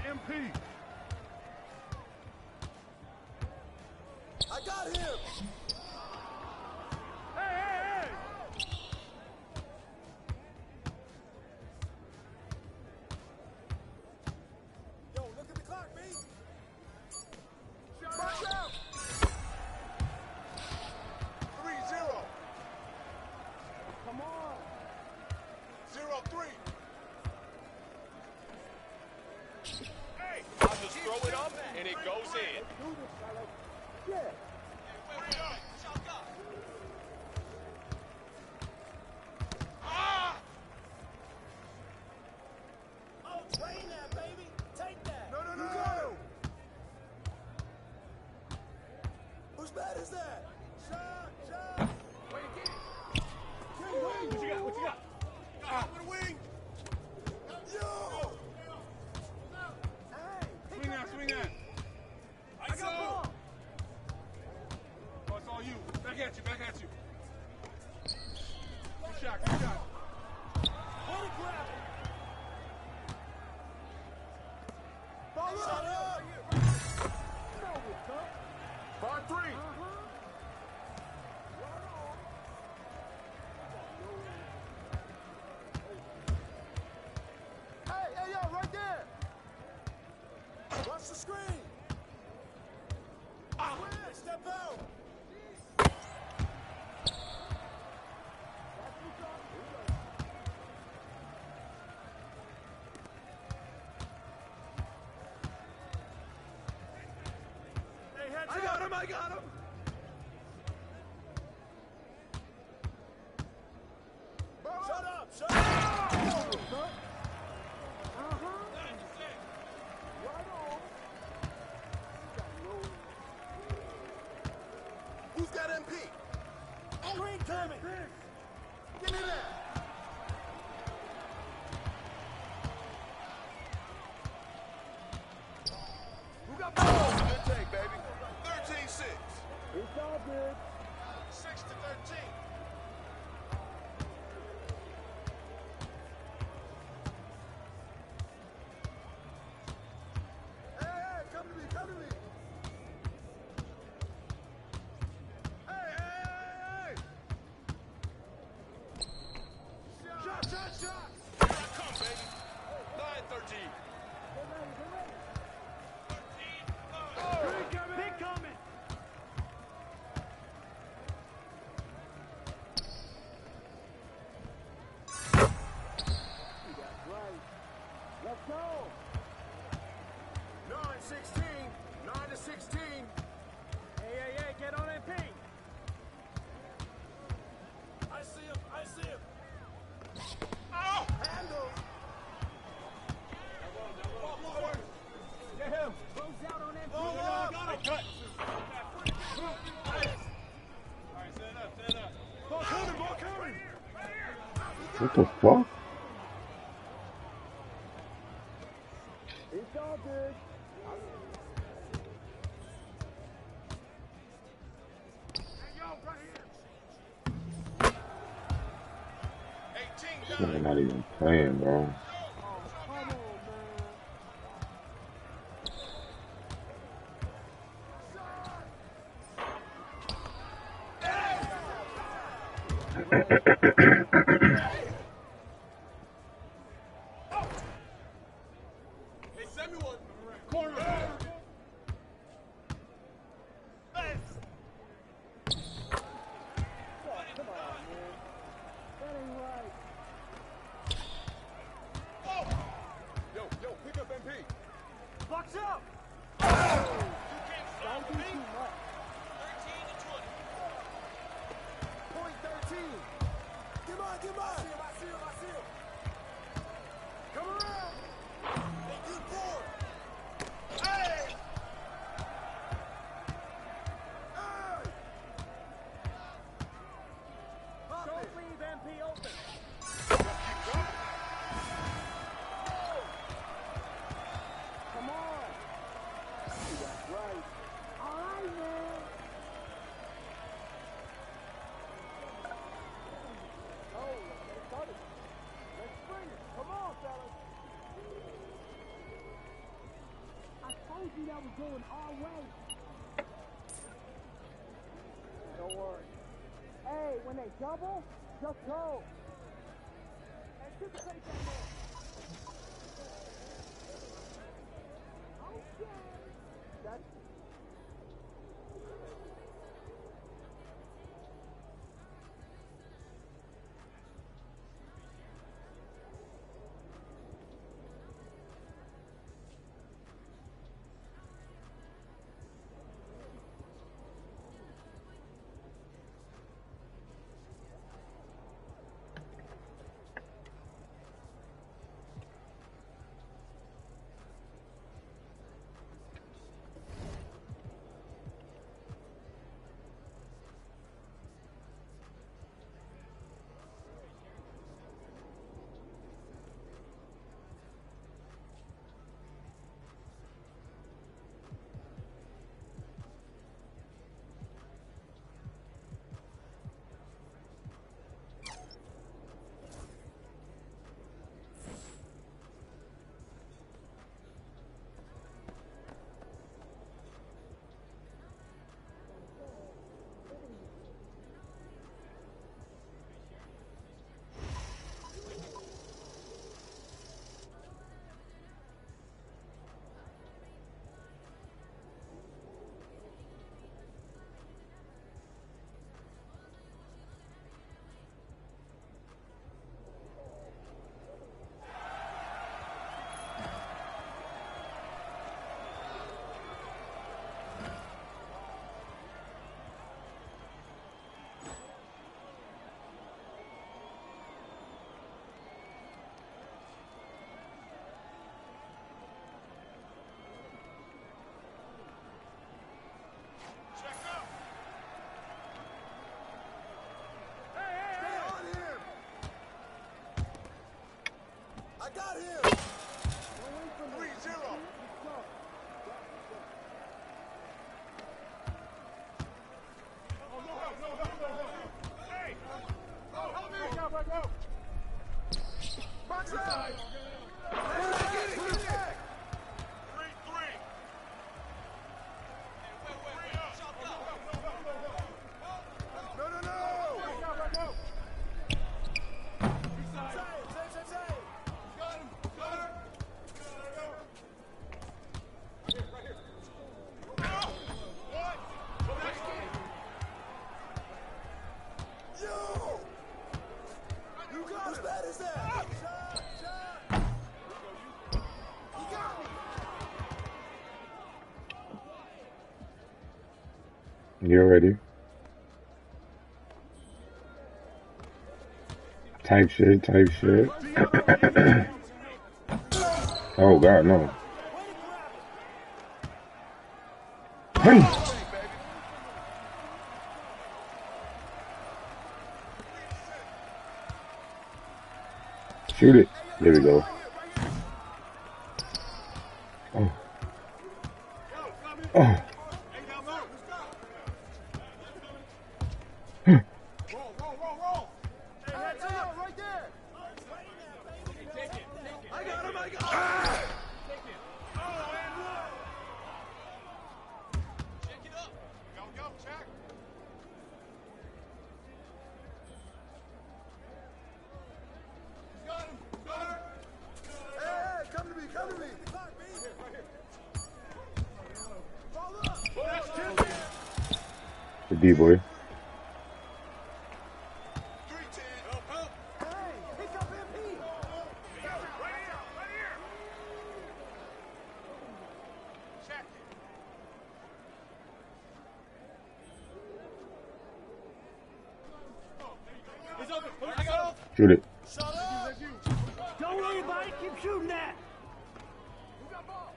MP. I got him. Hey! Yo, look at the clock, B. Watch out. 3-0. Come on. 0-3. Hey, I'll just throw it up and it goes in. Do this, fellas. Yeah. Oh, train that, baby. Take that. No. Whose bat is that? Shot. What you got? Out with a wing. Yo. Swing that. I got ball. Oh, it's all you. Back at you. Good shot. Hold it, grab it. Ball up. Shut up. 5-3. Hey, yo, right there. Watch the screen. Step out. Hey, heads up. I got him. Shut up. Who's got MP? Green coming. Give me that. Who got ball? Good take, baby. 13-6. It's all good. 6-13. Hey, come to me. Hey. Shot. Here I come, baby. 9-13. Big coming. Let's go. 9-16. 9-16. Hey, get on MP. I see him. Oh! Handle. Get him. Close out on MP. Ball up. Cut. All right, stand up. Ball coming. What the fuck? It's all good. They're not even playing, bro. Hey, send me one. Corner. Yo, pick up MP. Box up. You can't stop me. 13-20. Point 13. Get on. I see him. Come around. Hey, good board. Hey! hell was going our way. Don't worry. Hey, when they double, just go. Anticipate that man. Okay. That's I got him! 3-0. Hey! Go, help me! Go, go, go! Box out! Get it! 3-3. No, no, no! Go, go, go! Save! Got him! Got her! Right here. What? Yo! You got him! Whose bad is that? Shot! He got me! You ready? Type shit. Oh God, no. Hey! Shoot it. There we go. Oh. Oh. Roll. Hey, heads up, right there. I got him. Take it. Oh, and one. Check it up. Go, check. Got him. Hey, come to me! Right here. Fall up! The D-boy. 3-10. Help. Hey, pick up MP! Right here. Check it. He's open. I got him. Shoot it. Shut up. Don't worry about it, keep shooting that! Who got ball?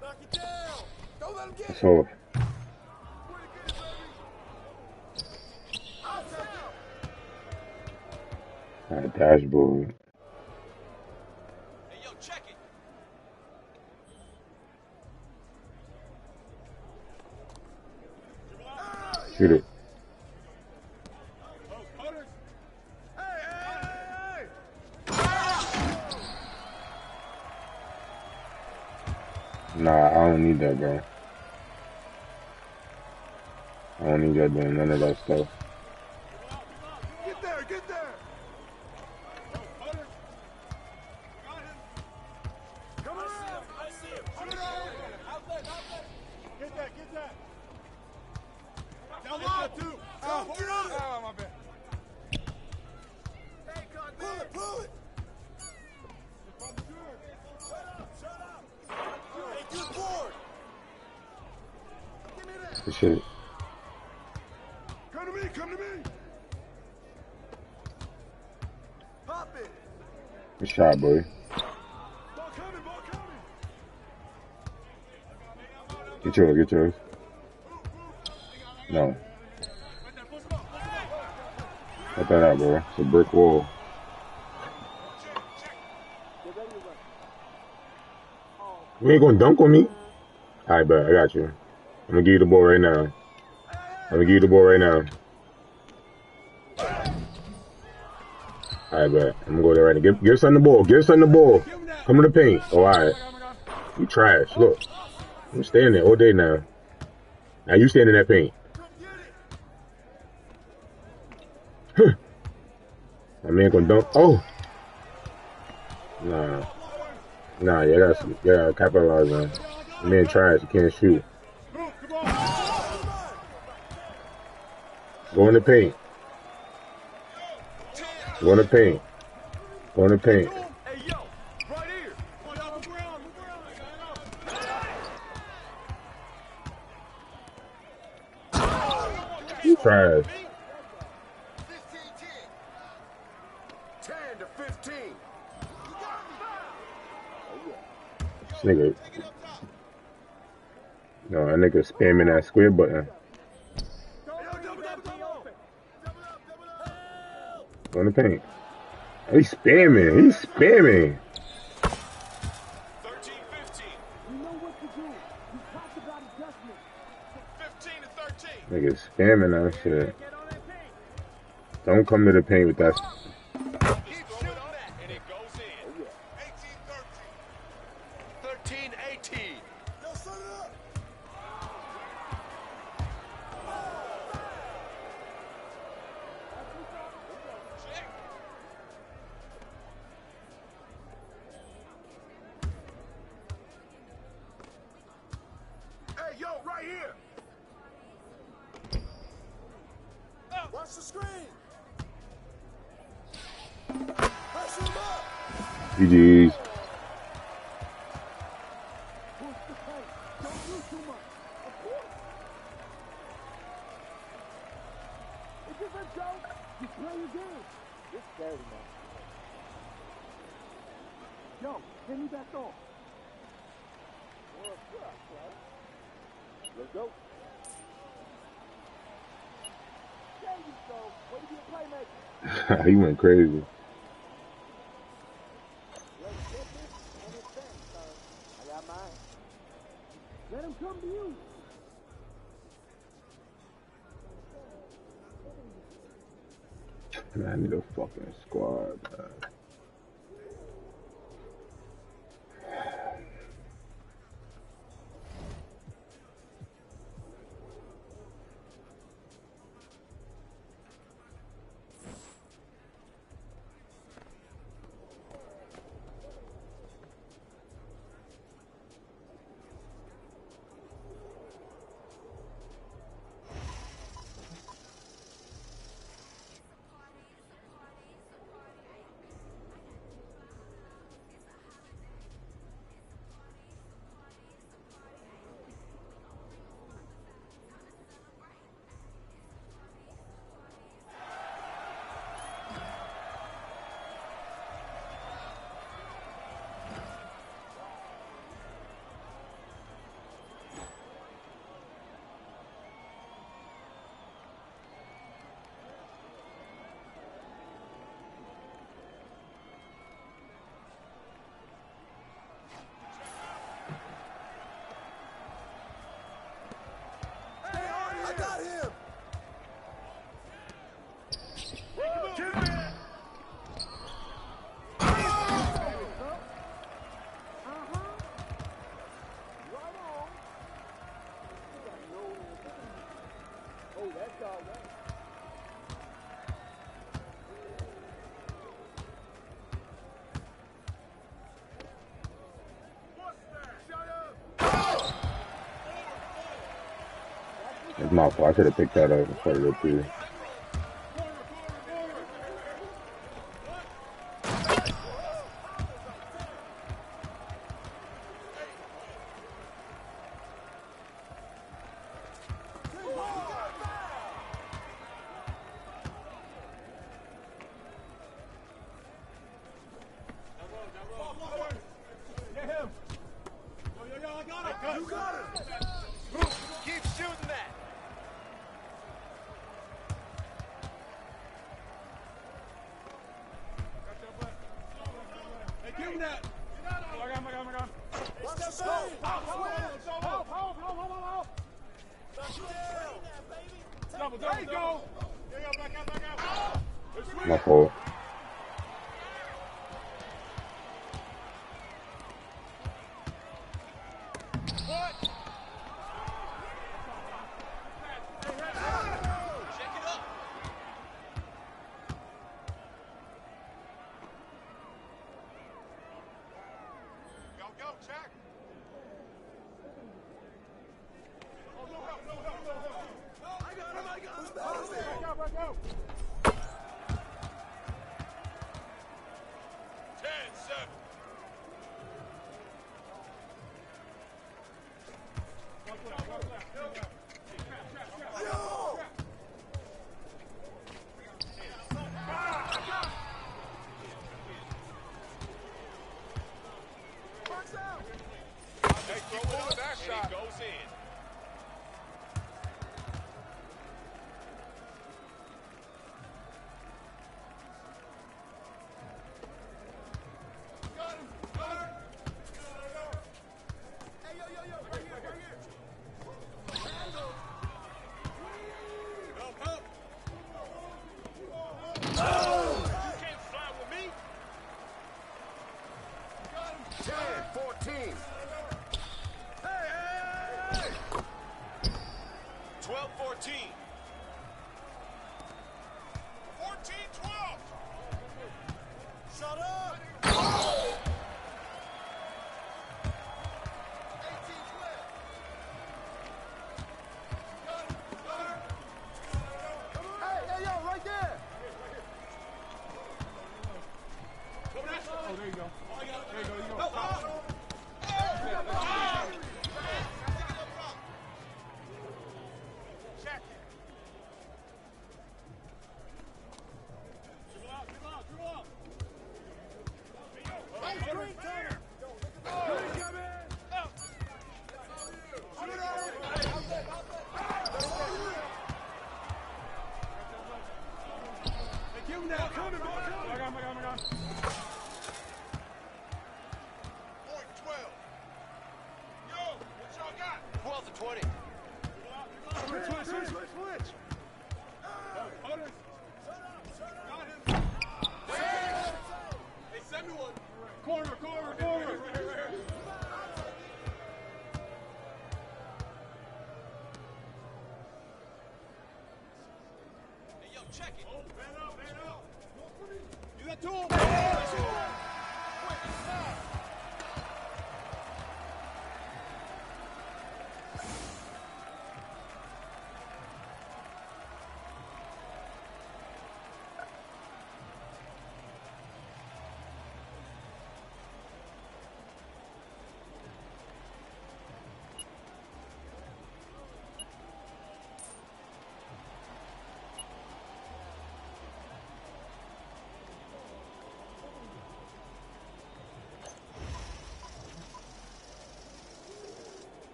Knock it down. Don't let him get it. So, Where to get it, baby? I'll take it. dashboard. Hey, yo, check it. Shoot it. Hey! Nah, I don't need that, bro. I don't need that doing none of that stuff. Get there, get there. Come around. I see him. Outlet. Get that. Down low. Two. Come get it. Oh, my bad. Hey, God, Pull man. it, pull it. Shut up. Hey, good board. Give me that. Good shit. Come to me. Pop it. Good shot, boy. Ball coming. Get yours. No. Cut that out, bro. It's a brick wall. You ain't gonna dunk on me? Alright, bet. I got you. I'm gonna give you the ball right now. Alright, bet. I'm gonna go there right now. Give son the ball. Come to the paint. Oh, alright. You trash. Look. I'm standing there all day now. Now you stand in that paint. My man gonna dunk. Oh. Nah, you gotta capitalize on. My man trash. You can't shoot. Go in the paint. Hey, yo. Right here. You trash. 10 to 15. This nigga. No, that nigga spamming that square button. Go in the paint. He's spamming. 13-15. You know what to do. You talked about adjustment. 15 to 13. Nigga spamming that shit. Don't come to the paint with that. Just throw it up, and it goes in. 18-13. 13-18. Yo, set it up. Hey, yo, right here. Watch the screen. Pressure him up. GG's. Push the pace. Don't do too much. Of course. If it's a joke, you play your game. It's scary, man. Yo, hand me back on. What's up, bro? Let's go. There you go. Way to be a playmaker. He went crazy. Yo, get this and it's back, son. I got mine. Let him come to you. Man, I need a fucking squad, man. It's my fault. I should have picked that up and put it up here. You got it. Keep shooting that. Hey, give him that. I got him. Watch the switch. There you go. Back out. My fault. What? Check it up. Go, check. Who's bad is that? Go. 10-7. Yo! Box out. They throw it up, and it goes in. Hey, yo, right here. You can't fly with me. 10-14. 12-14. 14-12. Shut up. 18-12. Hey, yo, right there. Oh, there you go. Check it. Green, Turner. Give him that. I got him. Point 12. Yo, what y'all got? 12-20. Switch. Hey, send me one. Corner. Hey, yo, check it. Man up. Do that to him.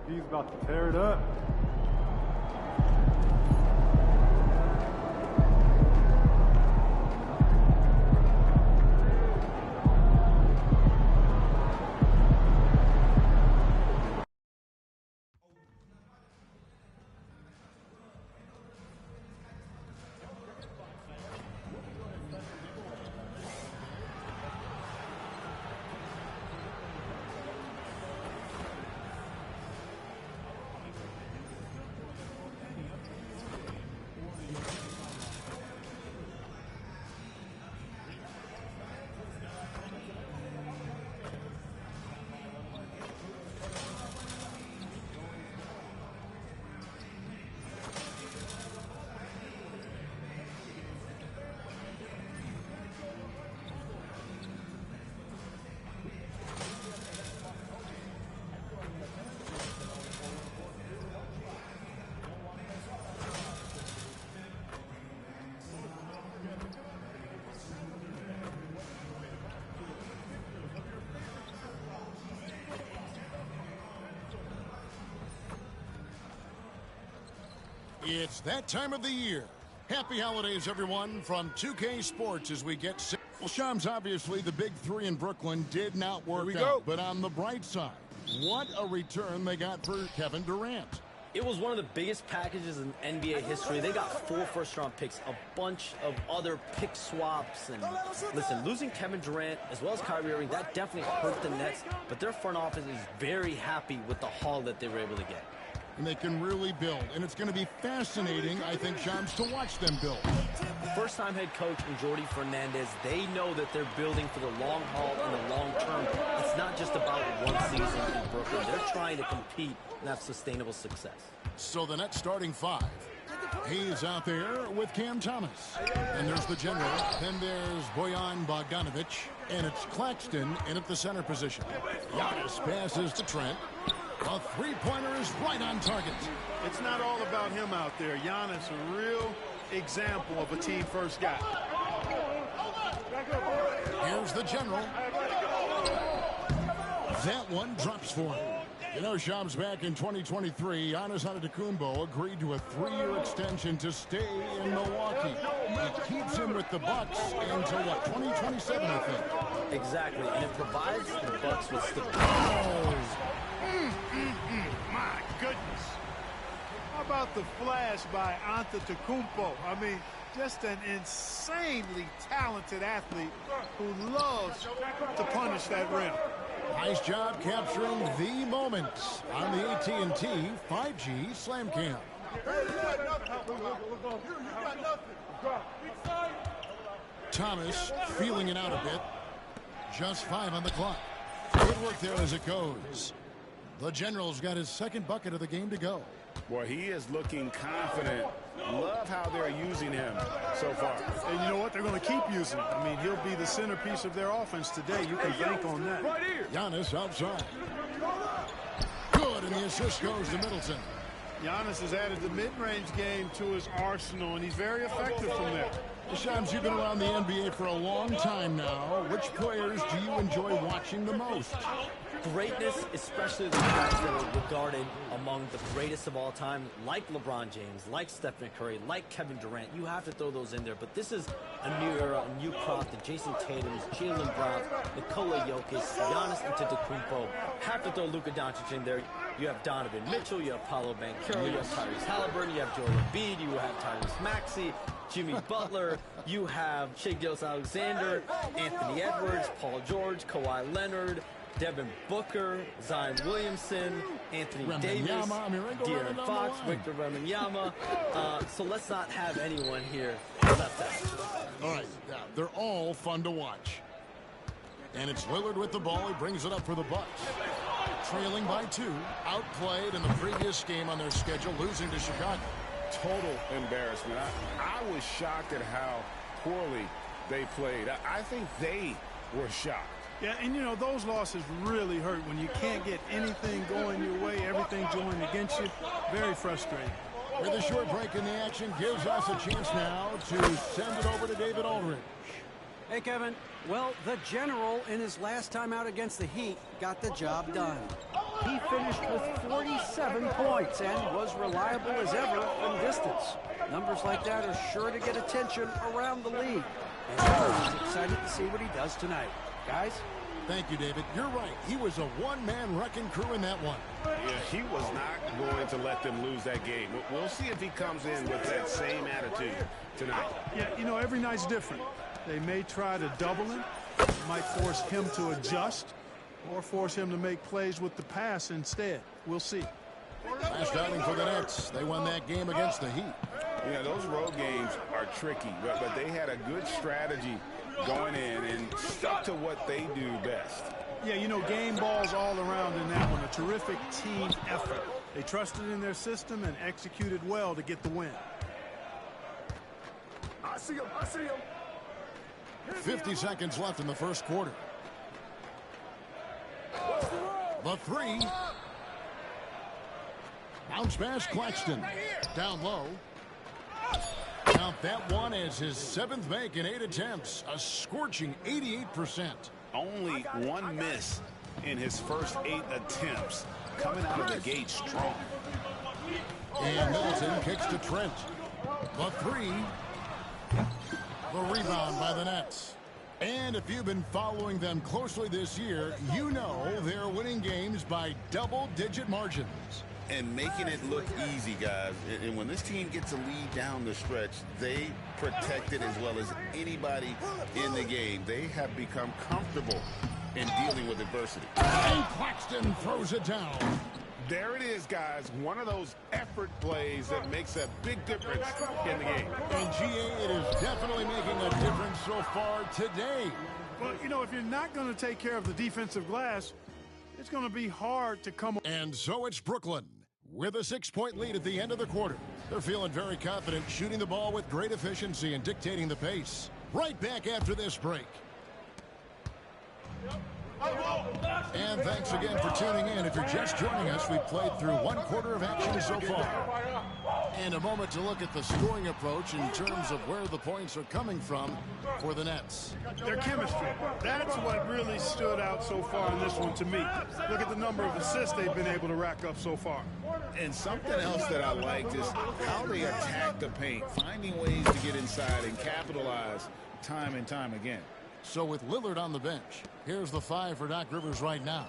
He's about to tear it up. It's that time of the year. Happy holidays, everyone, from 2K Sports as we get set. Well, Shams, obviously, the big three in Brooklyn did not work out. But on the bright side, what a return they got for Kevin Durant. It was one of the biggest packages in NBA history. They got 4 first-round picks, a bunch of other pick swaps. And listen, losing Kevin Durant as well as Kyrie Irving, that definitely hurt the Nets. But their front office is very happy with the haul that they were able to get. And they can really build. And it's going to be fascinating, I think, Shams, to watch them build. First-time head coach and Jordi Fernandez, they know that they're building for the long haul and the long term. It's not just about one season in Brooklyn. They're trying to compete and have sustainable success. So the Nets starting 5. He's out there with Cam Thomas. And there's the general. Then there's Bojan Bogdanovic. And it's Claxton in at the center position. Giannis passes to Trent. A three-pointer is right on target. It's not all about him out there. Giannis, a real example of a team-first guy. Here's the general. That one drops for him. You know, Shams, back in 2023, Giannis Antetokounmpo agreed to a 3-year extension to stay in Milwaukee. It keeps him with the Bucks until, what, 2027, I think? Exactly, and it provides the Bucks with stability. My goodness. How about the flash by Antetokounmpo? I mean, just an insanely talented athlete who loves to punish that rim. Nice job capturing the moments on the AT&T 5G Slam Cam. Thomas feeling it out a bit. Just 5 on the clock. Good work there as it goes. The General's got his second bucket of the game to go. Boy, he is looking confident. Love how they're using him so far. And you know what? They're going to keep using him. I mean, he'll be the centerpiece of their offense today. You can bank on that. Right here. Giannis outside. Good, and the assist goes to Middleton. Giannis has added the mid-range game to his arsenal, and he's very effective from there. Shams, you've been around the NBA for a long time now. Which players do you enjoy watching the most? Greatness, especially the guys that are regarded among the greatest of all time, like LeBron James, like Stephen Curry, like Kevin Durant. You have to throw those in there. But this is a new era, a new crop. The Jason Tatums, Jaylen Brown, Nikola Jokic, Giannis Antetokounmpo. Have to throw Luka Doncic in there. You have Donovan Mitchell, you have Paolo Banchero, you have Tyrese Halliburton, you have Joel Embiid, you have Tyrese Maxey, Jimmy Butler, you have Shai Gilgeous-Alexander, Anthony Edwards, Paul George, Kawhi Leonard, Devin Booker, Zion Williamson, Anthony Davis, De'Aaron Fox, Victor Wembanyama. So let's not have anyone here left out. All right, they're all fun to watch. And it's Lillard with the ball. He brings it up for the Bucks. Trailing by 2. Outplayed in the previous game on their schedule, losing to Chicago. Total embarrassment. I was shocked at how poorly they played. I think they were shocked. Yeah, and you know, those losses really hurt when you can't get anything going your way, everything's going against you. Very frustrating. With a short break in the action, gives us a chance now to send it over to David Aldridge. Hey, Kevin. Well, the General, in his last time out against the Heat, got the job done. He finished with 47 points and was reliable as ever from distance. Numbers like that are sure to get attention around the league. And I'm excited to see what he does tonight. Guys? Thank you, David. You're right. He was a one-man wrecking crew in that one. Yeah, he was not going to let them lose that game. We'll see if he comes in with that same attitude tonight. Yeah, you know, every night's different. They may try to double him. It might force him to adjust or force him to make plays with the pass instead. We'll see. Last outing for the Nets. They won that game against the Heat. Yeah, those road games are tricky, but they had a good strategy going in and stuck to what they do best. Yeah, you know, game balls all around in that one. A terrific team effort. They trusted in their system and executed well to get the win. I see him. I see him. 50 seconds left in the first quarter. The 3. Bounce pass, Claxton. Down low. Count that one as his 7th make in 8 attempts. A scorching 88%. Only 1 miss in his first 8 attempts. Coming out of the gate strong. And Middleton kicks to Trent. The three. The rebound by the Nets. And if you've been following them closely this year, you know they're winning games by double-digit margins. And making it look easy, guys. And when this team gets a lead down the stretch, they protect it as well as anybody in the game. They have become comfortable in dealing with adversity. And Claxton throws it down. There it is, guys. One of those effort plays that makes a big difference in the game. And GA, it is definitely making a difference so far today. Well, you know, if you're not going to take care of the defensive glass, it's going to be hard to come. And so it's Brooklyn with a 6-point lead at the end of the quarter. They're feeling very confident, shooting the ball with great efficiency and dictating the pace. Right back after this break. And thanks again for tuning in. If you're just joining us, we've played through one quarter of action so far. And a moment to look at the scoring approach in terms of where the points are coming from for the Nets. Their chemistry. That's what really stood out so far in this one to me. Look at the number of assists they've been able to rack up so far. And something else that I liked is how they attack the paint, finding ways to get inside and capitalize time and time again. So with Lillard on the bench, here's the 5 for Doc Rivers right now.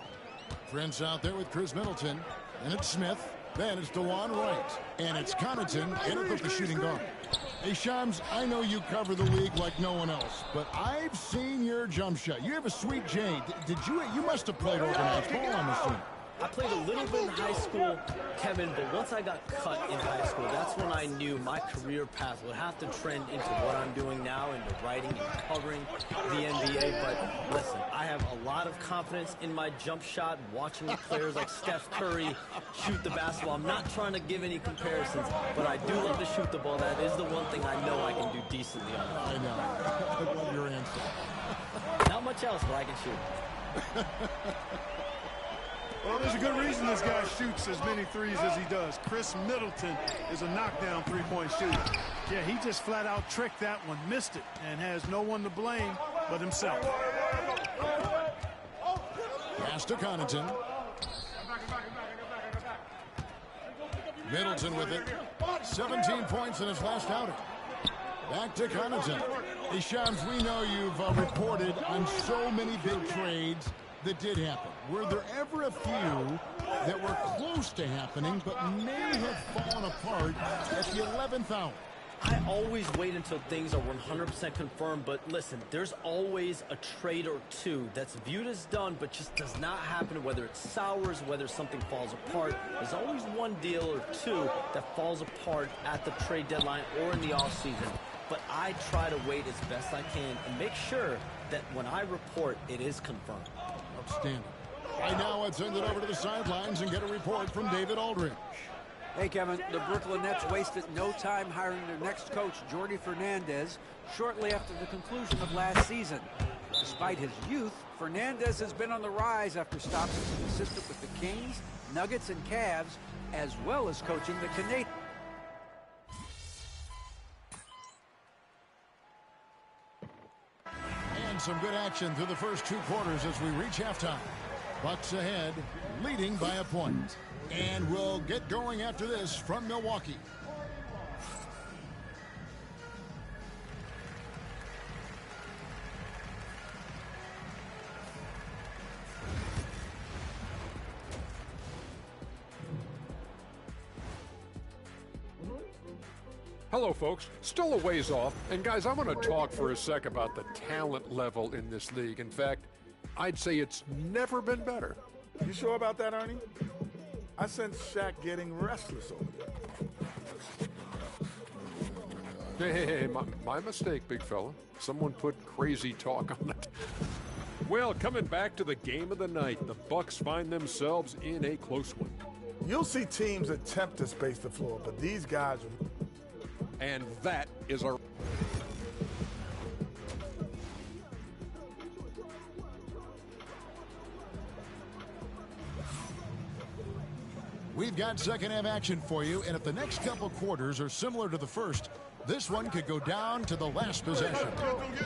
Prince out there with Chris Middleton. And it's Smith. Then it's DeJuan Wright. And it's Connaughton in with the shooting guard. Hey, Shams, I know you cover the league like no one else, but I've seen your jump shot. You have a sweet J. You must have played organized ball, I'm assuming. I played a little bit in high school, Kevin, but once I got cut in high school, that's when I knew my career path would have to trend into what I'm doing now, into writing and covering the NBA. But listen, I have a lot of confidence in my jump shot, watching players like Steph Curry shoot the basketball. I'm not trying to give any comparisons, but I do love to shoot the ball. That is the one thing I know I can do decently on. I know. I love your answer. Not much else, but I can shoot. Well, there's a good reason this guy shoots as many threes as he does. Chris Middleton is a knockdown three-point shooter. Yeah, he just flat out tricked that one, missed it, and has no one to blame but himself. Pass to Connaughton. Middleton with it. 17 points in his last outing. Back to Connaughton. Hey, Shams, we know you've reported on so many big trades that did happen. Were there ever a few that were close to happening but may have fallen apart at the 11th hour? I always wait until things are 100% confirmed, but listen, there's always a trade or two that's viewed as done but just does not happen, whether it sours, whether something falls apart. There's always one deal or two that falls apart at the trade deadline or in the offseason. But I try to wait as best I can and make sure that when I report, it is confirmed. Outstanding. Right now, let's send it over to the sidelines and get a report from David Aldridge. Hey, Kevin, the Brooklyn Nets wasted no time hiring their next coach, Jordi Fernandez, shortly after the conclusion of last season. Despite his youth, Fernandez has been on the rise after stops as an assistant with the Kings, Nuggets, and Cavs, as well as coaching the Canadiens. And some good action through the first 2 quarters as we reach halftime. Bucks ahead, leading by a point. And we'll get going after this from Milwaukee. Hello, folks. Still a ways off. And, guys, I want to talk for a sec about the talent level in this league. In fact, I'd say it's never been better. You sure about that, Ernie? I sense Shaq getting restless over there. Hey, my mistake, big fella. Someone put crazy talk on it. Well, coming back to the game of the night, the Bucks find themselves in a close one. You'll see teams attempt to space the floor, but these guys... And that is our... We've got second half action for you, and if the next couple quarters are similar to the first, This one could go down to the last possession.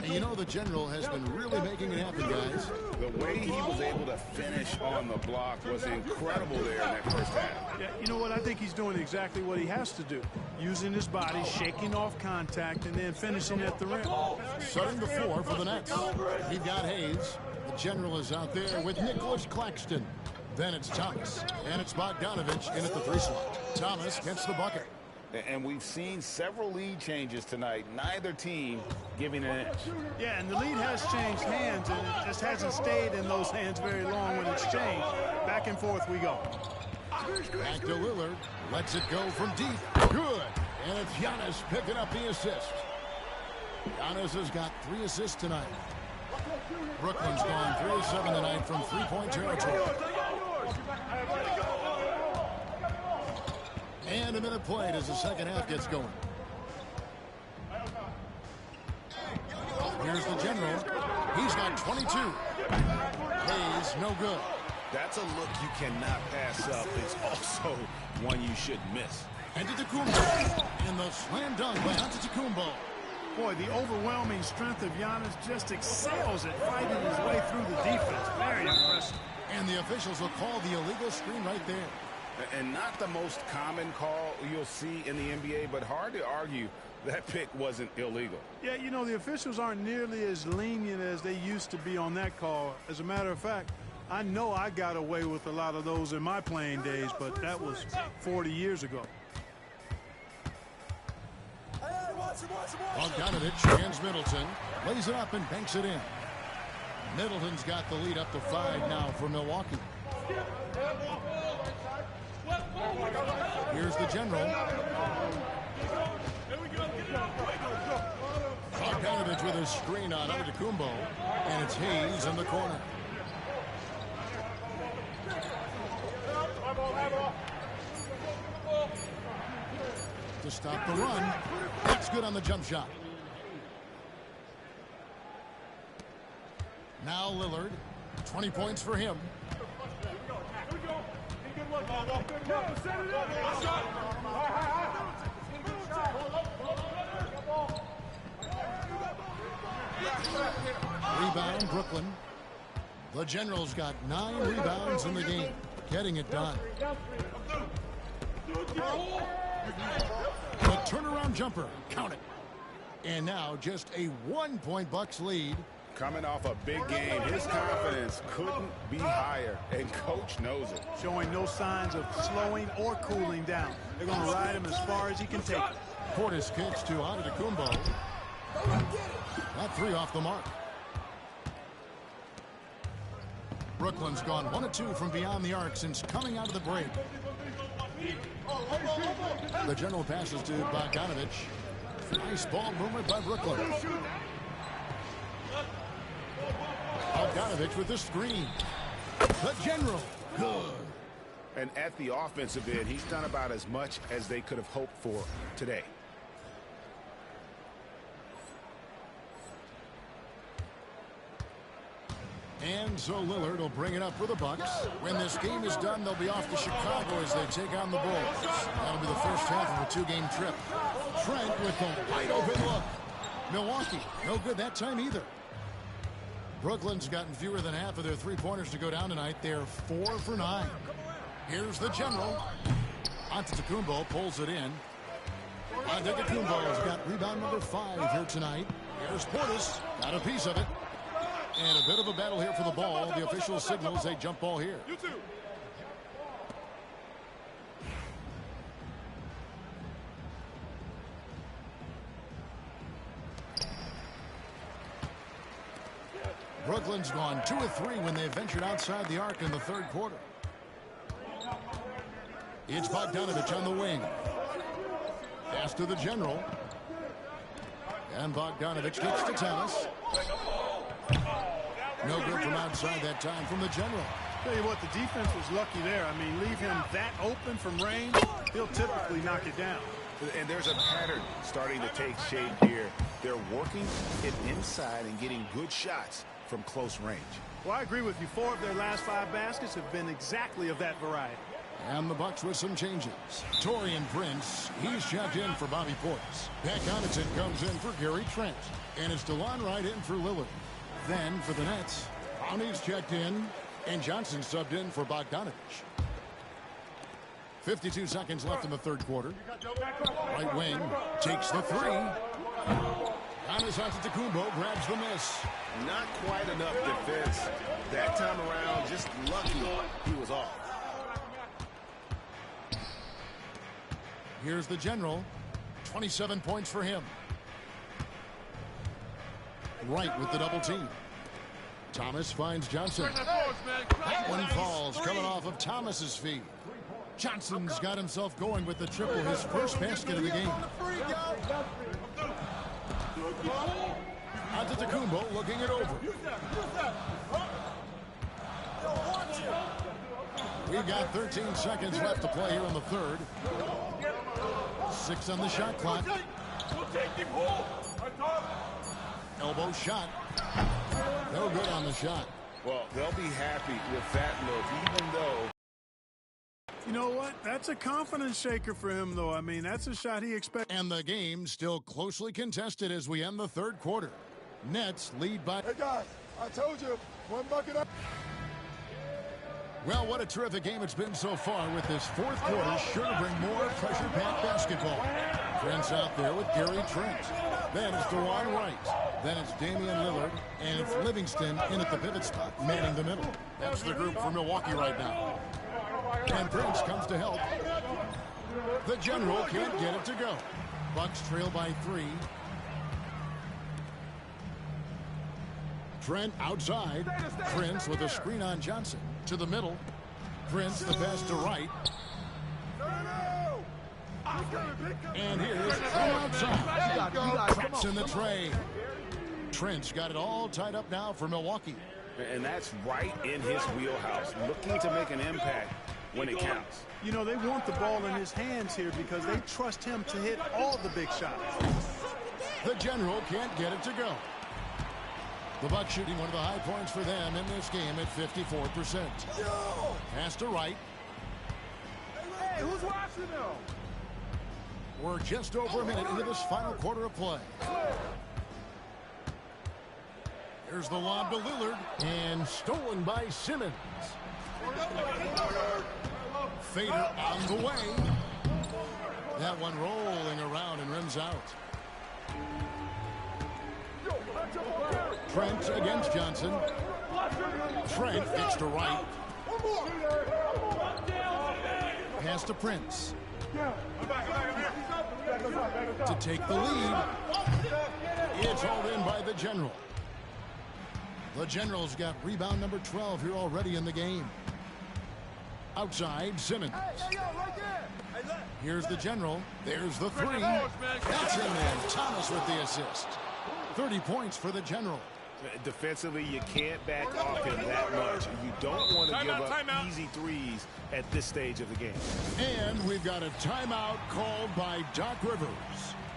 And you know the General has been really making it happen, guys. The way he was able to finish on the block was incredible there in that first half. Yeah, you know what? I think he's doing exactly what he has to do. Using his body, shaking off contact, and then finishing at the rim. Setting the floor for the Nets. We've got Hayes. The General is out there with Nicholas Claxton. Then it's Thomas. And it's Bogdanovich in at the 3 slot. Thomas gets the bucket. And we've seen several lead changes tonight. Neither team giving an inch. Yeah, and the lead has changed hands, and it just hasn't stayed in those hands very long when it's changed. Back and forth we go. Back to Lillard. Lets it go from deep. Good. And it's Giannis picking up the assist. Giannis has got 3 assists tonight. Brooklyn's gone 3 of 7 tonight from 3-point territory. And a minute played as the second half gets going. Here's the General. He's got 22. Hayes, no good. That's a look you cannot pass up. It's also one you should miss. Antetokounmpo. And the slam dunk by Antetokounmpo. Boy, the overwhelming strength of Giannis just excels at fighting his way through the defense. Very impressive. And the officials will call the illegal screen right there. And not the most common call you'll see in the NBA, but hard to argue that pick wasn't illegal. Yeah, you know, the officials aren't nearly as lenient as they used to be on that call. As a matter of fact, I know I got away with a lot of those in my playing days, but that was 40 years ago. Bogdanovich hands Middleton, lays it up and banks it in. Middleton's got the lead up to 5 now for Milwaukee. Here's the General. Bogdanovich with his screen on Antetokounmpo, and it's Hayes in the corner. To stop the run. That's good on the jump shot. Now Lillard, 20 points for him. Rebound, Brooklyn. The General's got 9 rebounds in the game. Getting it done. The turnaround jumper. Count it. And now just a 1-point Bucks lead. Coming off a big game, his confidence couldn't be higher, and coach knows it. Showing no signs of slowing or cooling down. They're going to ride him as far as he can take it. Portis kicks to Antetokounmpo. That 3 off the mark. Brooklyn's gone 1 of 2 from beyond the arc since coming out of the break. The General passes to Bogdanovich. Nice ball movement by Brooklyn. Bogdanovich with the screen. The General. Good. And at the offensive end, he's done about as much as they could have hoped for today. And so Lillard will bring it up for the Bucks. When this game is done, they'll be off to Chicago as they take on the Bulls. That'll be the first half of a 2-game trip. Trent with the wide open look. Milwaukee, no good that time either. Brooklyn's gotten fewer than half of their 3-pointers to go down tonight. They're 4 for 9. Here's the General. Antetokounmpo pulls it in. Antetokounmpo's got rebound number 5 here tonight. Here's Portis, got a piece of it. And a bit of a battle here for the ball. The official signals a jump ball here. You too. Brooklyn's gone 2 of 3 when they ventured outside the arc in the 3rd quarter. It's Bogdanovich on the wing. Pass to the General. And Bogdanovich gets to Thomas. No good from outside that time from the General. Tell you what, the defense was lucky there. I mean, leave him that open from range, he'll typically knock it down. And there's a pattern starting to take shape here. They're working it inside and getting good shots from close range. Well, I agree with you. 4 of their last 5 baskets have been exactly of that variety. And the Bucks with some changes. Taurean Prince, he's checked in for Bobby Portis. Pat Connaughton comes in for Gary Trent. And it's DeLon Wright in for Lillard. Then for the Nets, Brownie's checked in, and Johnson subbed in for Bogdanovich. 52 seconds left in the third quarter. Right wing takes the three. Giannis Antetokounmpo grabs the miss. Not quite enough defense. That time around, just lucky he was off. Here's the general. 27 points for him. Wright with the double team. Thomas finds Johnson. That one falls, coming off of Thomas's feet. Johnson's got himself going with the triple, his first basket of the game. Antetokounmpo looking it over. We've got 13 seconds left to play here in the third. 6 on the shot clock. Elbow shot. No good on the shot. Well, they'll be happy with that look, even though... You know what? That's a confidence shaker for him, though. I mean, that's a shot he expects. And the game still closely contested as we end the third quarter. Nets lead by... Hey, guys, I told you, one bucket up. Well, what a terrific game it's been so far, with this fourth quarter sure to bring more pressure-packed basketball. Trent's out there with Gary Trent. Then it's DeLon Wright. Then it's Damian Lillard. And it's Livingston in at the pivot spot, manning the middle. That's the group for Milwaukee right now. And Prince comes to help. The general can't get it to go. Bucks trail by 3. Trent outside. Prince with a screen on Johnson. To the middle. Prince the pass to Wright. And here's Trent outside. Trent's in the tray. Trent's got it all tied up now for Milwaukee. And that's right in his wheelhouse, looking to make an impact when it counts. You know, they want the ball in his hands here because they trust him to hit all the big shots. The general can't get it to go. The Bucks shooting one of the high points for them in this game at 54%. Pass to Wright. Hey, who's watching them? We're just over a minute into this final quarter of play. Here's the lob to Lillard, and stolen by Simmons. Fader on the way. That one rolling around and rims out. Trent against Johnson. Trent gets to Wright. Pass to Prince. To take the lead. It's hauled in by the general. The general's got rebound number 12 here already in the game. Outside, Simmons. Here's the general. There's the three. That's in there. Thomas with the assist. 30 points for the general. Defensively, you can't back off him that much. You don't want to give up easy threes at this stage of the game. And we've got a timeout called by Doc Rivers.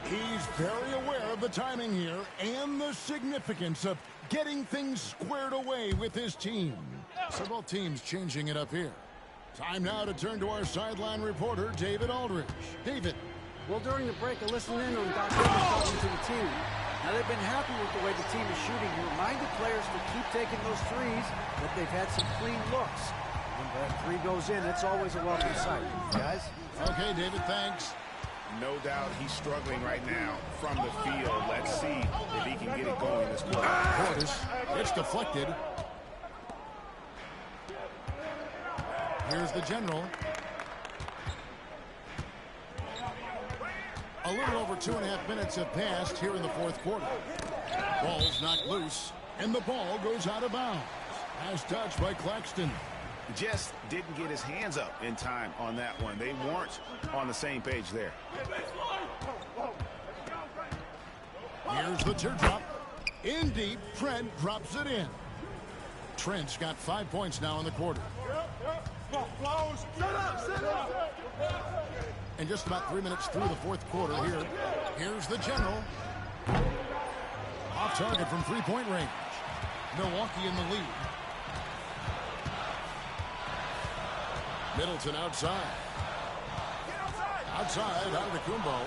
He's very aware of the timing here and the significance of getting things squared away with his team. So both teams changing it up here. Time now to turn to our sideline reporter, David Aldridge. David. Well, during the break, I listened in on Doc Rivers talking to the team. Now, they've been happy with the way the team is shooting. He reminded players to keep taking those threes, but they've had some clean looks. When that three goes in, it's always a welcome sight, guys. Okay, David, thanks. No doubt he's struggling right now from the field. Let's see if he can get it going this quarter. Portis, it's deflected. Here's the general. A little over 2.5 minutes have passed here in the fourth quarter. Ball's knocked loose, and the ball goes out of bounds. Nice touch by Claxton. Just didn't get his hands up in time on that one. They weren't on the same page there. Here's the teardrop. In deep, Trent drops it in. Trent's got 5 points now in the quarter. And just about 3 minutes through the fourth quarter here. Here's the general. Off target from three-point range. Milwaukee in the lead. Middleton outside. Outside, Antetokounmpo.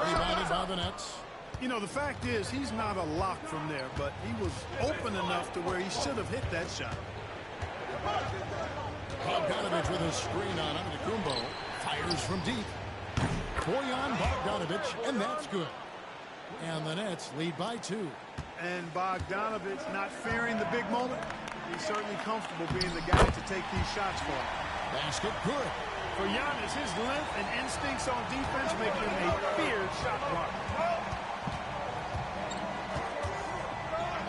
Rebounded by the Nets. You know, the fact is, he's not a lock from there, but he was open enough to where he should have hit that shot. Bogdanovich with a screen on Antetokounmpo. Fires from deep. Bojan Bogdanovich, and that's good. And the Nets lead by 2. And Bogdanovich not fearing the big moment. He's certainly comfortable being the guy to take these shots for him. Basket good. For Giannis, his length and instincts on defense make him a feared shot blocker.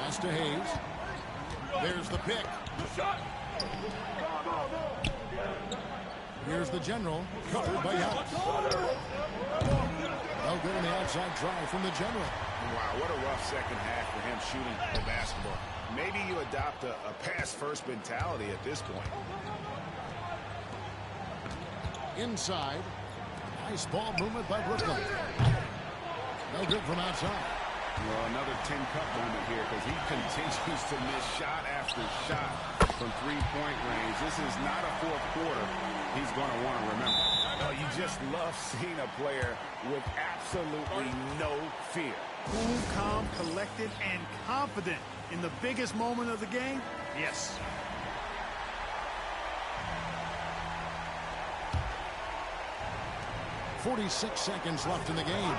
Pass to Hayes. There's the pick. Here's the general, covered by Giannis. No good on the outside try from the general. Wow, what a rough second half for him shooting the basketball. Maybe you adopt a pass-first mentality at this point. Inside. Nice ball movement by Brooklyn. No good from outside. Well, another 10-cup moment here because he continues to miss shot after shot from three-point range. This is not a fourth quarter he's going to want to remember. Oh, you just love seeing a player with absolutely no fear. Cool, calm, collected, and confident in the biggest moment of the game? Yes. .46 seconds left in the game.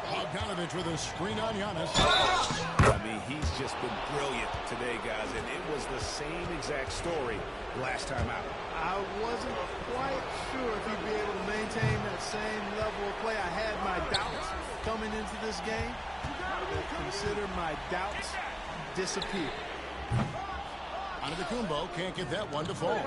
Bogdanovich with a screen on Giannis. I mean, he's just been brilliant today, guys, and it was the same exact story last time out. I wasn't quite sure if he'd be able to maintain that same level of play. I had my doubts coming into this game, but consider my doubts disappear. Antetokounmpo can't get that one to fall.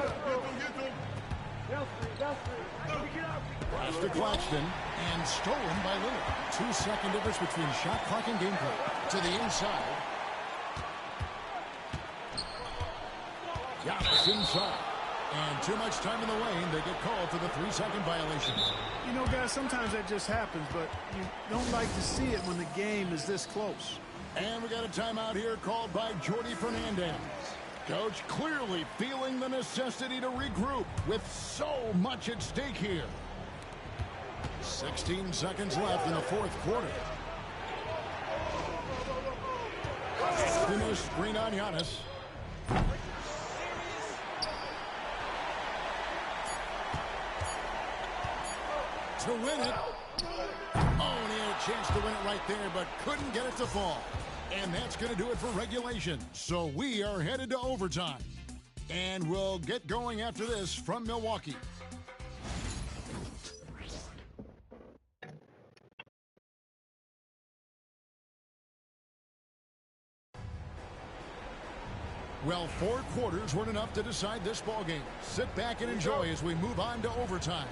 Pass to Claxton, and stolen by Lillard. 2-second difference between shot clock and gameplay. To the inside. Giannis inside. And too much time in the lane. They get called for the 3-second violation. You know, guys, sometimes that just happens, but you don't like to see it when the game is this close. And we got a timeout here called by Jordi Fernandez. Coach clearly feeling the necessity to regroup with so much at stake here. 16 seconds left in the fourth quarter. Finish screen on Giannis. To win it. Oh, and he had a chance to win it right there, but couldn't get it to fall. And that's going to do it for regulation. So we are headed to overtime. And we'll get going after this from Milwaukee. Well, 4 quarters weren't enough to decide this ball game. Sit back and enjoy as we move on to overtime.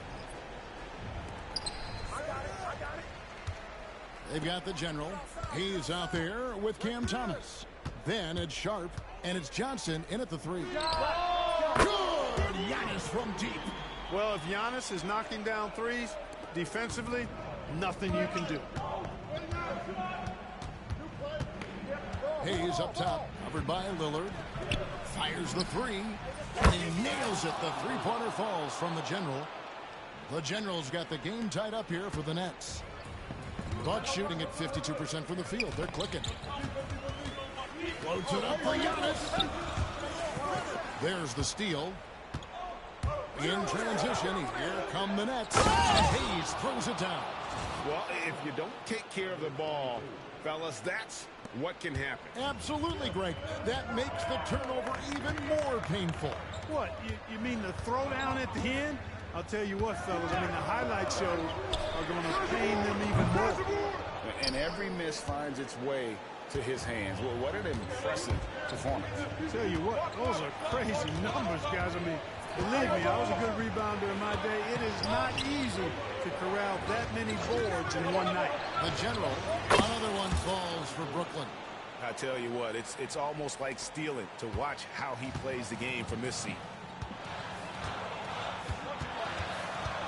They've got the general. He's out there with Cam Thomas. Then it's Sharp, and it's Johnson in at the 3. Good! Giannis from deep. Well, if Giannis is knocking down threes, defensively, nothing you can do. Hayes up top, covered by Lillard. Fires the 3, and he nails it. The three-pointer falls from the general. The general's got the game tied up here for the Nets. Bucks shooting at 52% from the field. They're clicking. Floats it up for Giannis. There's the steal. In transition, here come the Nets. And Hayes throws it down. Well, if you don't take care of the ball, fellas, that's what can happen. Absolutely, Greg. That makes the turnover even more painful. What, you mean the throwdown at the end? I'll tell you what, fellas, I mean, the highlight shows are going to pain them even more. And every miss finds its way to his hands. Well, what an impressive performance. I'll tell you what, those are crazy numbers, guys. I mean, believe me, I was a good rebounder in my day. It is not easy to corral that many boards in one night. The general, another one falls for Brooklyn. I tell you what, it's almost like stealing to watch how he plays the game from this seat.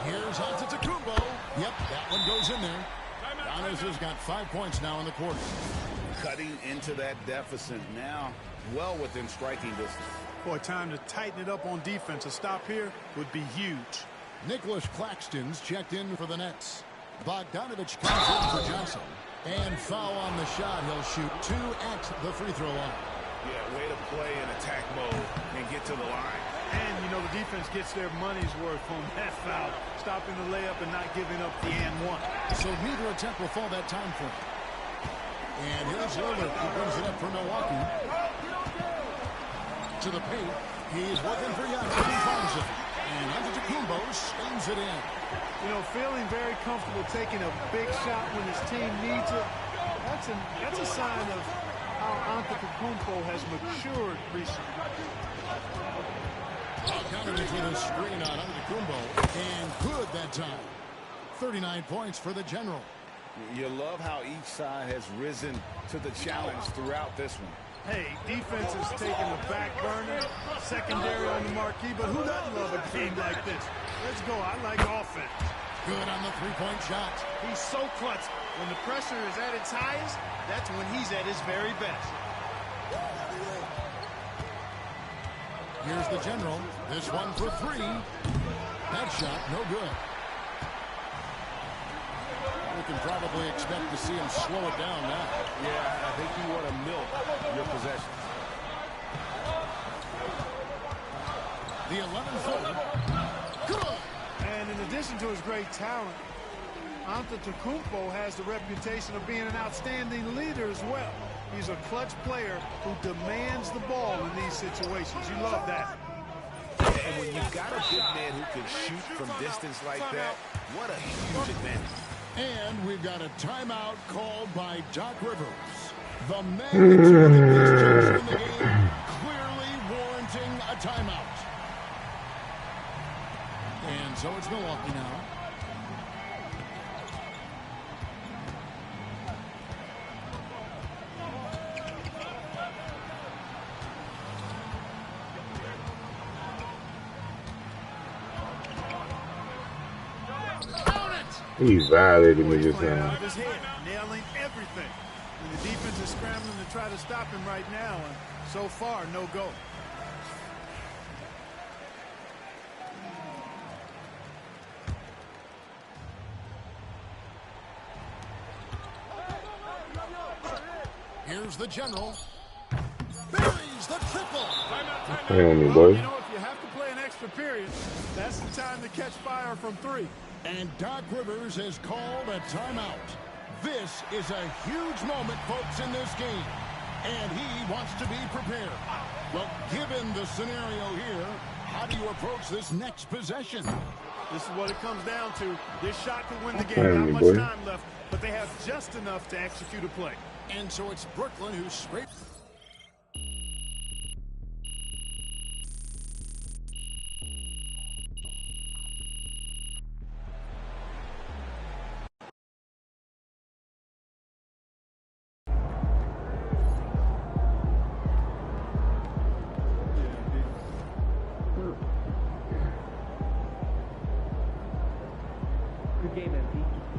Here's Antetokounmpo. Yep, that one goes in there. Giannis has got 5 points now in the quarter. Cutting into that deficit now, well within striking distance. Boy, time to tighten it up on defense. A stop here would be huge. Nicholas Claxton's checked in for the Nets. Bogdanovich comes in for Johnson. And foul on the shot. He'll shoot 2 at the free throw line. Yeah, way to play in attack mode and get to the line. And, you know, the defense gets their money's worth on that foul, stopping the layup and not giving up the and one. So neither attempt will fall that time frame. And here's Lillard, who brings it up for Milwaukee. To the paint. He's working for Giannis. He finds it. And Antetokounmpo spins it in. You know, feeling very comfortable taking a big shot when his team needs it. That's a sign of how Antetokounmpo has matured recently. Bogdanovich with a screen on Antetokounmpo. And good that time. 39 points for the General. You love how each side has risen to the challenge throughout this one. Hey, defense is taking the back burner, secondary on the marquee, but who doesn't love a game like this? Let's go. I like offense. Good on the three-point shot. He's so clutch. When the pressure is at its highest, that's when he's at his very best. Here's the General. This one for 3. That shot, no good. We can probably expect to see him slow it down now. Yeah, I think you want to milk your possession. The 11-footer. Good. And in addition to his great talent, Antetokounmpo has the reputation of being an outstanding leader as well. He's a clutch player who demands the ball in these situations. You love that. And when you've got a big man who can shoot from distance like that, what a huge advantage. And we've got a timeout called by Doc Rivers. The magnitude of this juncture in the game clearly warranting a timeout. And so it's Milwaukee now. He violated me just Out now. of his head, nailing everything. And the defense is scrambling to try to stop him right now, and so far, no go. Here's the General. Buries the triple. Hang on me, boy. You know, if you have to play an extra period, that's the time to catch fire from 3. And Doc Rivers has called a timeout. This is a huge moment, folks, in this game. And he wants to be prepared. Well, given the scenario here, how do you approach this next possession? This is what it comes down to. This shot could win the game. Not much time left, but they have just enough to execute a play. And so it's Brooklyn who scraped. Good game, MP.